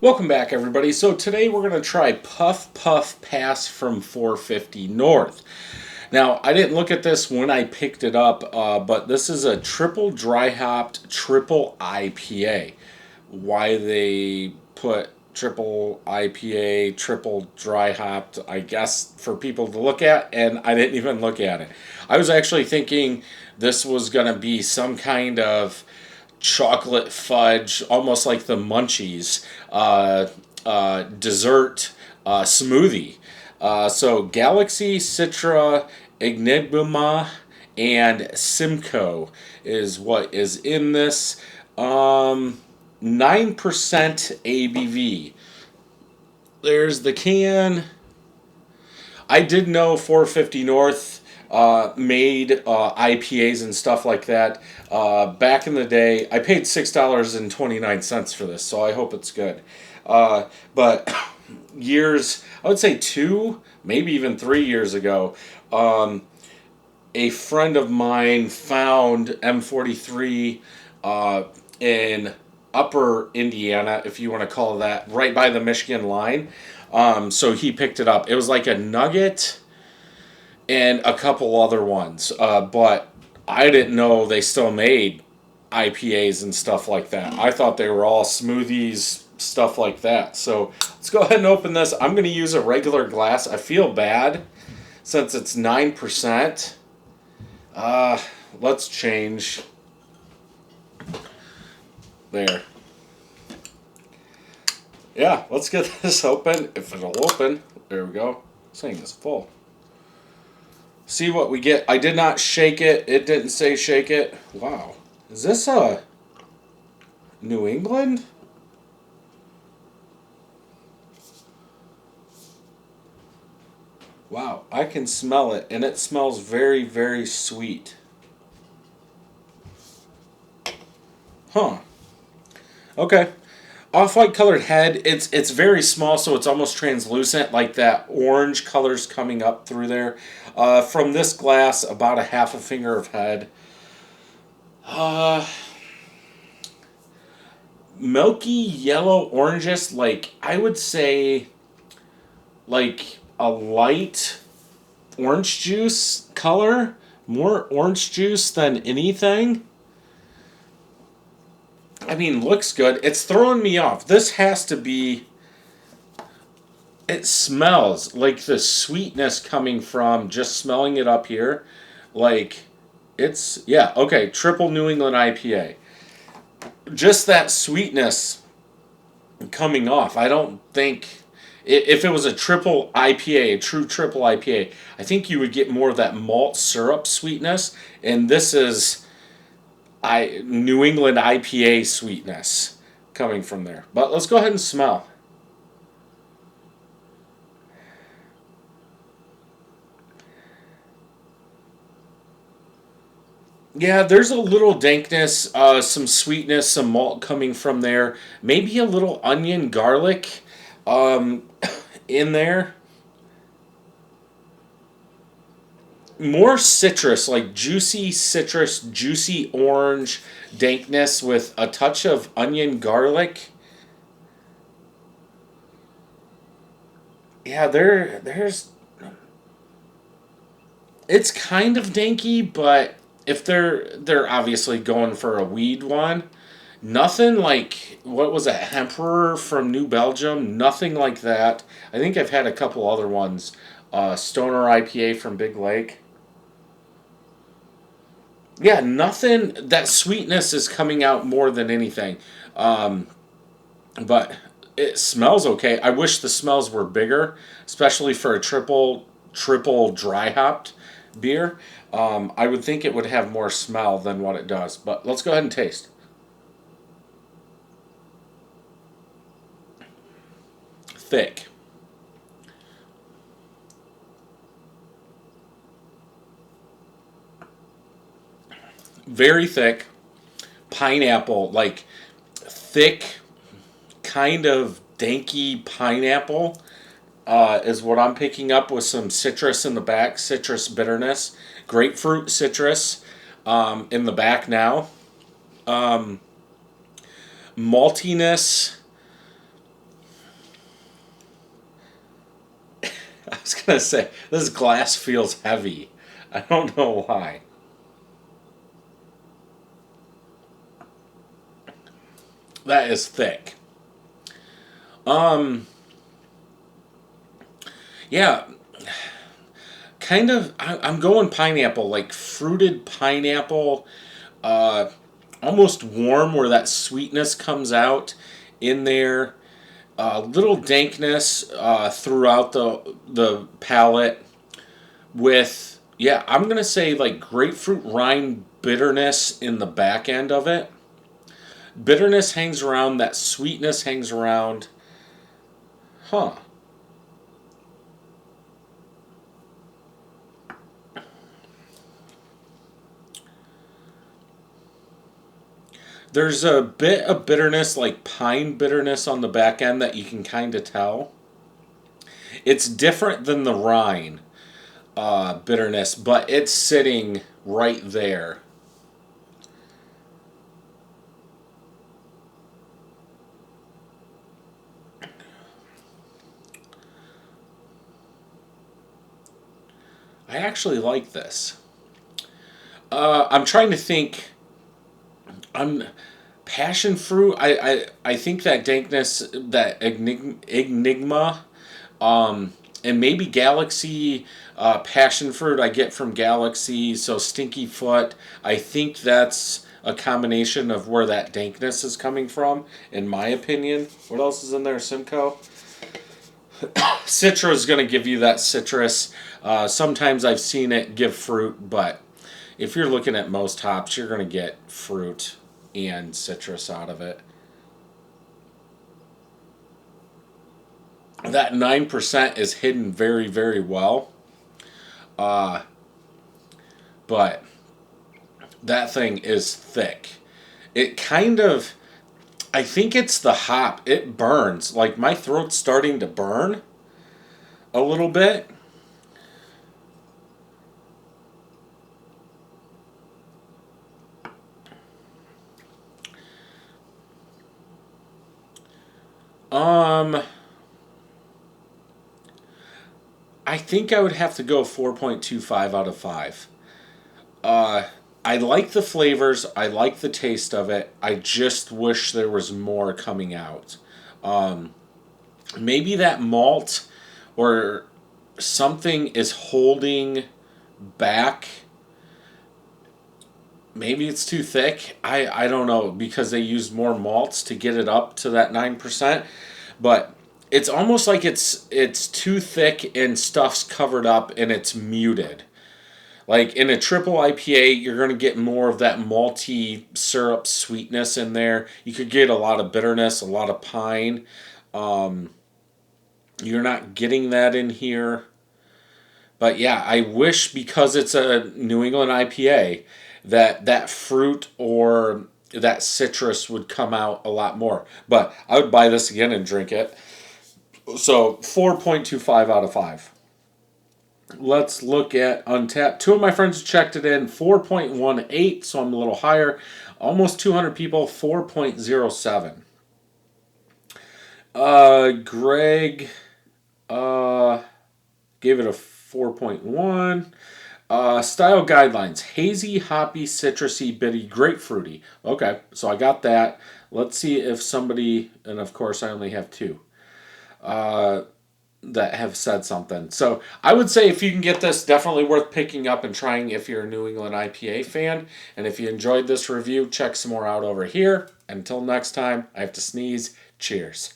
Welcome back, everybody. So today we're going to try Puff Puff Pass from 450 North. Now, I didn't look at this when I picked it up, but this is a triple dry hopped triple IPA. Why they put triple IPA, triple dry hopped, I guess, for people to look at, and I didn't even look at it. I was actually thinking this was going to be some kind of chocolate fudge, almost like the Munchies dessert smoothie. So Galaxy, Citra, Enigma, and Simcoe is what is in this. 9% ABV. There's the can. I did know 450 North made IPAs and stuff like that. Back in the day, I paid $6.29 for this, so I hope it's good. But years, I would say 2, maybe even 3 years ago, a friend of mine found M43 in Upper Indiana, if you want to call it that, right by the Michigan line. So he picked it up. It was like a nugget and a couple other ones. But I didn't know they still made IPAs and stuff like that. I thought they were all smoothies, stuff like that. So let's go ahead and open this. I'm going to use a regular glass. I feel bad since it's 9%. Let's change. There. Yeah, let's get this open. If it'll open. There we go. This thing is full. See what we get. I did not shake it. It didn't say shake it. Wow. Is this a New England? Wow. I can smell it, and it smells very, very sweet. Huh. Okay. Off-white colored head. It's very small, so it's almost translucent, like that orange color's coming up through there. From this glass, about a half a finger of head. Milky yellow oranges, like I would say, like a light orange juice color, more orange juice than anything. I mean, looks good. It's throwing me off. This has to be. It smells like the sweetness coming from just smelling it up here. Like, it's. Yeah, okay. Triple New England IPA. Just that sweetness coming off. I don't think. If it was a triple IPA, a true triple IPA, I think you would get more of that malt syrup sweetness. And this is. New England IPA sweetness coming from there. But let's go ahead and smell. Yeah, there's a little dankness, some sweetness, some malt coming from there. Maybe a little onion, garlic in there. More citrus, like juicy citrus, juicy orange dankness with a touch of onion garlic. Yeah, there's it's kind of danky, but if they're obviously going for a weed one, nothing like what was that Emperor from New Belgium, nothing like that. I think I've had a couple other ones. Stoner IPA from Big Lake. Yeah, nothing. That sweetness is coming out more than anything. But it smells okay. I wish the smells were bigger, especially for a triple dry hopped beer. I would think it would have more smell than what it does. But let's go ahead and taste. Thick. Very thick. Pineapple, like thick, kind of danky pineapple is what I'm picking up with some citrus in the back, citrus bitterness, grapefruit citrus in the back now. Maltiness, I was gonna say this glass feels heavy. I don't know why. That is thick. Um, yeah, kind of. I'm going pineapple, like fruited pineapple, uh, almost warm, where that sweetness comes out in there. Little dankness throughout the palate. With yeah, I'm gonna say like grapefruit rind bitterness in the back end of it. Bitterness hangs around. That sweetness hangs around. Huh. There's a bit of bitterness, like pine bitterness on the back end that you can kind of tell. It's different than the rind bitterness, but it's sitting right there. I actually like this. I'm trying to think. I'm passion fruit. I think that dankness, that enigma, and maybe Galaxy passion fruit I get from Galaxy. So Stinky Foot. I think that's a combination of where that dankness is coming from, in my opinion. What else is in there? Simcoe. Citra is going to give you that citrus. Sometimes I've seen it give fruit, but if you're looking at most hops, you're going to get fruit and citrus out of it. That 9% is hidden very, very well. Uh, but that thing is thick. It kind of, I think it's the hop. It burns. Like my throat's starting to burn a little bit. Um, I think I would have to go 4.25 out of 5. Uh, I like the flavors. I like the taste of it. I just wish there was more coming out. Um, Maybe that malt or something is holding back. Maybe it's too thick. I don't know because they used more malts to get it up to that 9%. But it's almost like it's too thick and stuff's covered up and it's muted. Like in a triple IPA, you're going to get more of that malty syrup sweetness in there. You could get a lot of bitterness, a lot of pine. Um, you're not getting that in here. But yeah, I wish because it's a New England IPA that that fruit or that citrus would come out a lot more. But I would buy this again and drink it. So 4.25 out of 5. Let's look at Untapped. Two of my friends checked it in 4.18, so I'm a little higher. Almost 200 people, 4.07. Greg gave it a 4.1. Style guidelines: hazy, hoppy, citrusy, bitty, grapefruity. Okay, so I got that. Let's see if somebody, and of course I only have two, that have said something. So I would say if you can get this, definitely worth picking up and trying if you're a New England IPA fan. And if you enjoyed this review, check some more out over here. Until next time, I have to sneeze. Cheers.